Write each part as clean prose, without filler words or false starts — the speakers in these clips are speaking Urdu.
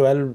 12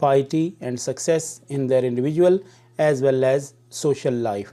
piety and success in their individual as well as social life।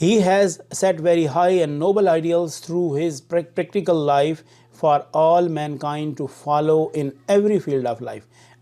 He has set very high and noble ideals through his practical life for all mankind to follow in every field of life।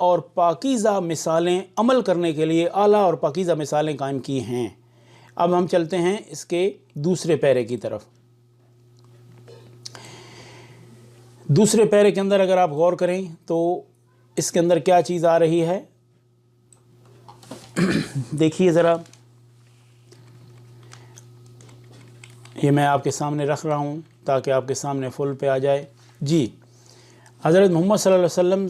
اور پاکیزہ مثالیں عمل کرنے کے لیے اعلیٰ اور پاکیزہ مثالیں قائم کی ہیں۔ اب ہم چلتے ہیں اس کے دوسرے پیرے کی طرف۔ دوسرے پیرے کے اندر اگر آپ غور کریں تو اس کے اندر کیا چیز آ رہی ہے، دیکھیے ذرا، یہ میں آپ کے سامنے رکھ رہا ہوں تاکہ آپ کے سامنے فل پہ آ جائے۔ جی، حضرت محمد صلی اللہ علیہ وسلم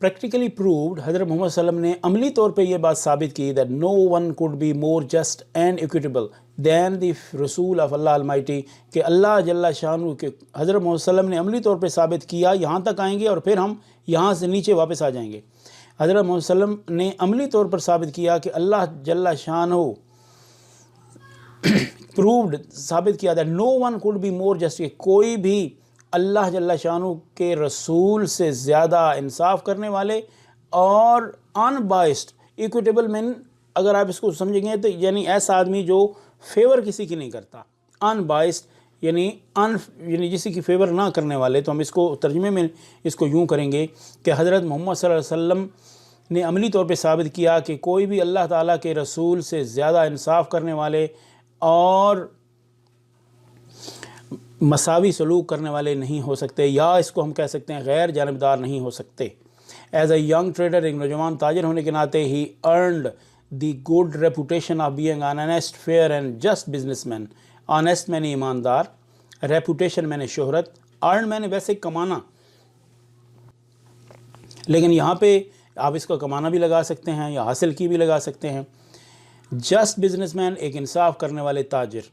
پریکٹیکلی پرووڈ، حضرت محمد صلی اللہ علیہ وسلم نے عملی طور پہ یہ بات ثابت کی that no one could be more just and equitable than the رسول of Allah Almighty، کہ اللہ جل شانہ کے حضرت محمد صلی اللہ علیہ وسلم نے عملی طور پہ ثابت کیا، یہاں تک آئیں گے اور پھر ہم یہاں سے نیچے واپس آ جائیں گے۔ حضرت محمد صلی اللہ علیہ وسلم نے عملی طور پر ثابت کیا کہ اللہ جل شانہ پرووڈ، ثابت کیا that no one could be more just، کہ کوئی بھی اللہ جل شانہ کے رسول سے زیادہ انصاف کرنے والے اور ان-بائسڈ، ایکویٹیبل مین، اگر آپ اس کو سمجھیں گے تو یعنی ایسا آدمی جو فیور کسی کی نہیں کرتا، ان-بائسڈ یعنی کسی کی فیور نہ کرنے والے۔ تو ہم اس کو ترجمے میں اس کو یوں کریں گے کہ حضرت محمد صلی اللہ علیہ وسلم نے عملی طور پہ ثابت کیا کہ کوئی بھی اللہ تعالیٰ کے رسول سے زیادہ انصاف کرنے والے اور مساوی سلوک کرنے والے نہیں ہو سکتے، یا اس کو ہم کہہ سکتے ہیں غیر جانبدار نہیں ہو سکتے۔ ایز اے ینگ ٹریڈر، ایک نوجوان تاجر ہونے کے ناطے ہی earned the good reputation of being an honest, fair and just businessman. Honest میں نے ایماندار، ریپوٹیشن میں نے شہرت، ارن میں نے ویسے کمانا، لیکن یہاں پہ آپ اس کو کمانا بھی لگا سکتے ہیں یا حاصل کی بھی لگا سکتے ہیں۔ جسٹ بزنس مین، ایک انصاف کرنے والے تاجر۔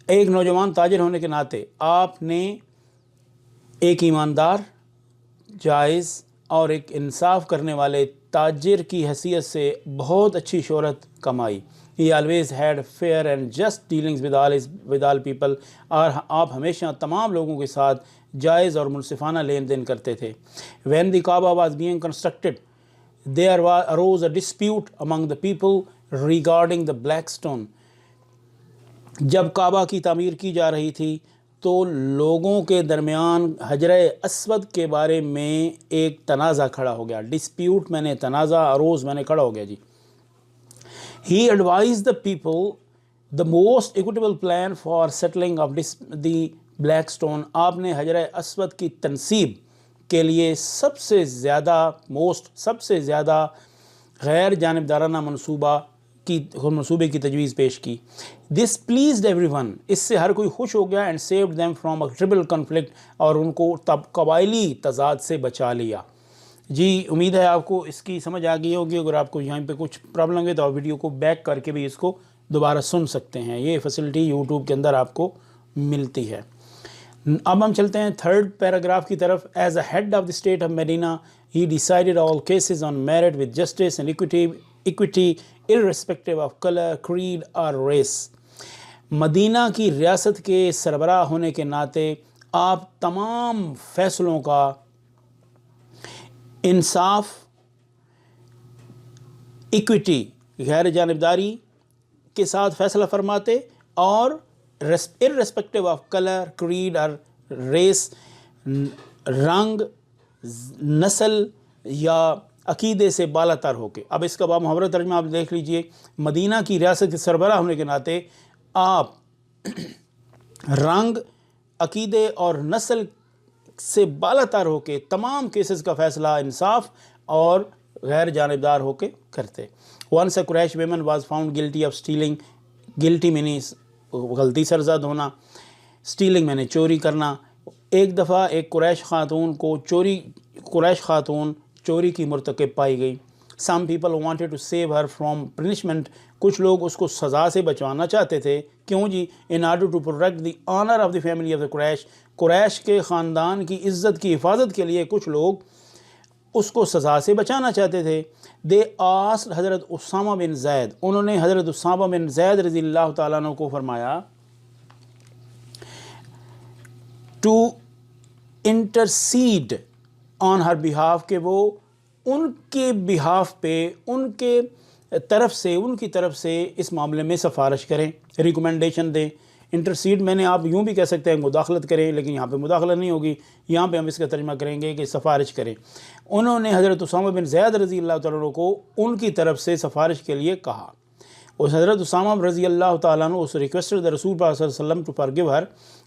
ایک نوجوان تاجر ہونے کے ناطے آپ نے ایک ایماندار، جائز اور ایک انصاف کرنے والے تاجر کی حیثیت سے بہت اچھی شہرت کمائی۔ He always had fair and just dealings with all people، اور آپ ہمیشہ تمام لوگوں کے ساتھ جائز اور منصفانہ لین دین کرتے تھے۔ When the Kaaba was being constructed، there arose a dispute among the people regarding the black stone۔ جب کعبہ کی تعمیر کی جا رہی تھی تو لوگوں کے درمیان حجر اسود کے بارے میں ایک تنازع کھڑا ہو گیا۔ ڈسپیوٹ میں نے تنازع، اروز میں نے کھڑا ہو گیا جی۔ He advised the people the most equitable plan for settling of the black stone۔ آپ نے حجر اسود کی تنصیب کے لیے سب سے زیادہ غیر جانبدارانہ منصوبے کی تجویز پیش کی۔ This pleased everyone، اس سے ہر کوئی خوش ہو گیا، and saved them from a tribal conflict، اور ان کو قبائلی تضاد سے بچا لیا۔ جی، امید ہے آپ کو اس کی سمجھ آ گئی ہوگی۔ اگر آپ کو یہاں پہ کچھ پرابلم ہے تو آپ ویڈیو کو بیک کر کے بھی اس کو دوبارہ سن سکتے ہیں، یہ فیسلٹی یوٹیوب کے اندر آپ کو ملتی ہے۔ اب ہم چلتے ہیں تھرڈ پیراگراف کی طرف۔ As a head of the state of Medina he decided all cases on merit with justice and equity irrespective of color, creed or race۔ مدینہ کی ریاست کے سربراہ ہونے کے ناطے آپ تمام فیصلوں کا انصاف، ایکویٹی، غیر جانبداری کے ساتھ فیصلہ فرماتے، اور irrespective of color, creed اور ریس، رنگ، نسل یا عقیدے سے بالا تر ہو کے۔ اب اس کا محاورہ ترجمہ آپ دیکھ لیجئے۔ مدینہ کی ریاست کے سربراہ ہونے کے ناطے آپ رنگ، عقیدے اور نسل سے بالا تر ہو کے تمام کیسز کا فیصلہ انصاف اور غیر جانبدار ہو کے کرتے۔ Once a Quraysh woman was found guilty of stealing، guilty میں غلطی سرزد ہونا، stealing میں نے چوری کرنا۔ ایک دفعہ ایک قریش خاتون چوری کی مرتکب پائی گئی۔ Some people wanted to save her from punishment، کچھ لوگ اس کو سزا سے بچوانا چاہتے تھے۔ کیوں جی؟ In order to protect the honor of the family of the Quraysh، قریش کے خاندان کی عزت کی حفاظت کے لیے کچھ لوگ اس کو سزا سے بچانا چاہتے تھے۔ They asked حضرت اسامہ بن زید، انہوں نے حضرت اسامہ بن زید رضی اللہ تعالیٰ عنہ کو فرمایا to intercede on her behalf، کہ وہ ان کے behalf پہ ان کی طرف سے اس معاملے میں سفارش کریں، ریکمنڈیشن دیں۔ انٹرسیڈ میں نے آپ یوں بھی کہہ سکتے ہیں مداخلت کریں، لیکن یہاں پہ مداخلت نہیں ہوگی، یہاں پہ ہم اس کا ترجمہ کریں گے کہ سفارش کریں۔ انہوں نے حضرت اسامہ بن زید رضی اللہ تعالیٰ عنہ کو ان کی طرف سے سفارش کے لیے کہا۔ اس حضرت اسامہ رضی اللہ تعالیٰ عنہ اس ریکویسٹڈ دا رسول پاک صلی اللہ علیہ وسلم ٹو فارگیو ہر،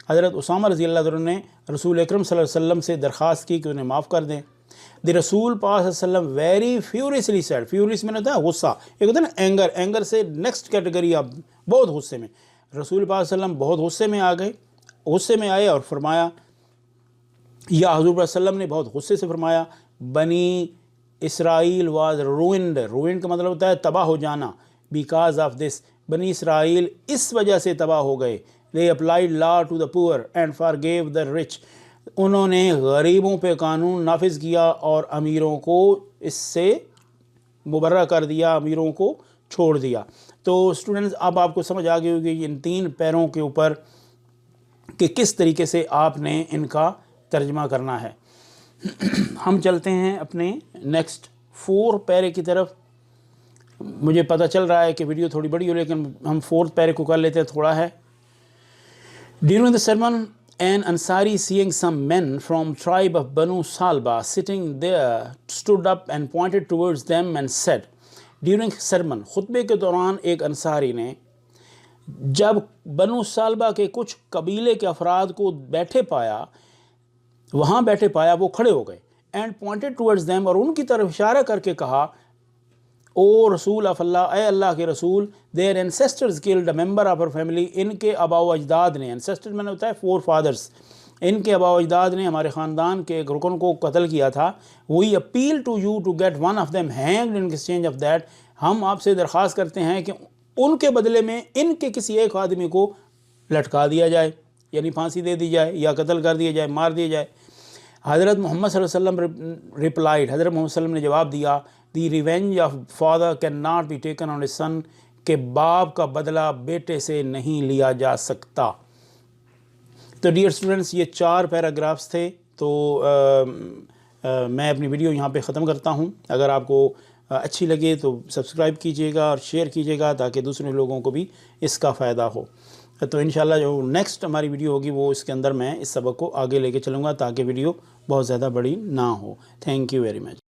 حضرت اسامہ رضی اللہ تعالیٰ عنہ نے رسول اکرم صلی اللہ علیہ وسلم سے درخواست کی کہ انہیں معاف کر دیں۔ دی رسول پاک صلی اللہ علیہ وسلم ویری فیوریسلی سیڈ، فیوریس میں ہوتا ہے غصہ، ایک ہوتا ہے نا اینگر، اینگر سے نیکسٹ کیٹیگری آپ بہت غصے میں، رسول پاک صلی اللہ علیہ وسلم بہت غصے میں آئے اور فرمایا، یا حضور صلی اللہ علیہ وسلم نے بہت غصے سے فرمایا، بنی اسرائیل واز روئنڈ، روئنڈ کا مطلب ہوتا ہے تباہ ہو جانا، بیکاز آف دس، بنی اسرائیل اس وجہ سے تباہ ہو گئے، they applied law to the poor and forgave the rich، انہوں نے غریبوں پہ قانون نافذ کیا اور امیروں کو اس سے مبرہ کر دیا، امیروں کو چھوڑ دیا۔ تو اسٹوڈنٹس اب آپ کو سمجھ آ گئی ہوگی ان 3 پیروں کے اوپر کہ کس طریقے سے آپ نے ان کا ترجمہ کرنا ہے۔ ہم چلتے ہیں اپنے نیکسٹ 4 پیرے کی طرف۔ مجھے پتہ چل رہا ہے کہ ویڈیو تھوڑی بڑی ہو، لیکن ہم 4 پیرے کو کر لیتے ہیں، تھوڑا ہے۔ During the sermon, an Ansari seeing some men from tribe of Banu Salba sitting there stood up and pointed towards them and said, during sermon، خطبے کے دوران ایک انصاری نے جب بنو سالبہ کے کچھ قبیلے کے افراد کو وہاں بیٹھے پایا وہ کھڑے ہو گئے، and pointed towards them، اور ان کی طرف اشارہ کر کے کہا، او رسول آف اللہ، اے اللہ کے رسول، their ancestors killed a member of our family، ان کے آباء و اجداد نے، ancestors میں نے ہوتا ہے forefathers، ان کے آباء و اجداد نے ہمارے خاندان کے ایک رکن کو قتل کیا تھا، we appeal to you to get one of them hanged in exchange of that، ہم آپ سے درخواست کرتے ہیں کہ ان کے بدلے میں ان کے کسی ایک آدمی کو لٹکا دیا جائے، یعنی پھانسی دے دی جائے یا قتل کر دیا جائے، مار دیا جائے۔ حضرت محمد صلی اللہ علیہ وسلم replied، حضرت محمد صلی اللہ علیہ وسلم نے جواب دیا، the revenge of father can not be taken on a son, کہ باپ کا بدلہ بیٹے سے نہیں لیا جا سکتا۔ تو ڈیئر اسٹوڈنٹس یہ 4 پیراگرافس تھے، تو میں اپنی ویڈیو یہاں پہ ختم کرتا ہوں۔ اگر آپ کو اچھی لگے تو سبسکرائب کیجیے گا اور شیئر کیجیے گا تاکہ دوسرے لوگوں کو بھی اس کا فائدہ ہو۔ تو انشاءاللہ جو نیکسٹ ہماری ویڈیو ہوگی وہ اس کے اندر میں اس سبق کو آگے لے کے چلوں گا تاکہ ویڈیو بہت زیادہ بڑی نہ ہو۔ Thank you very much.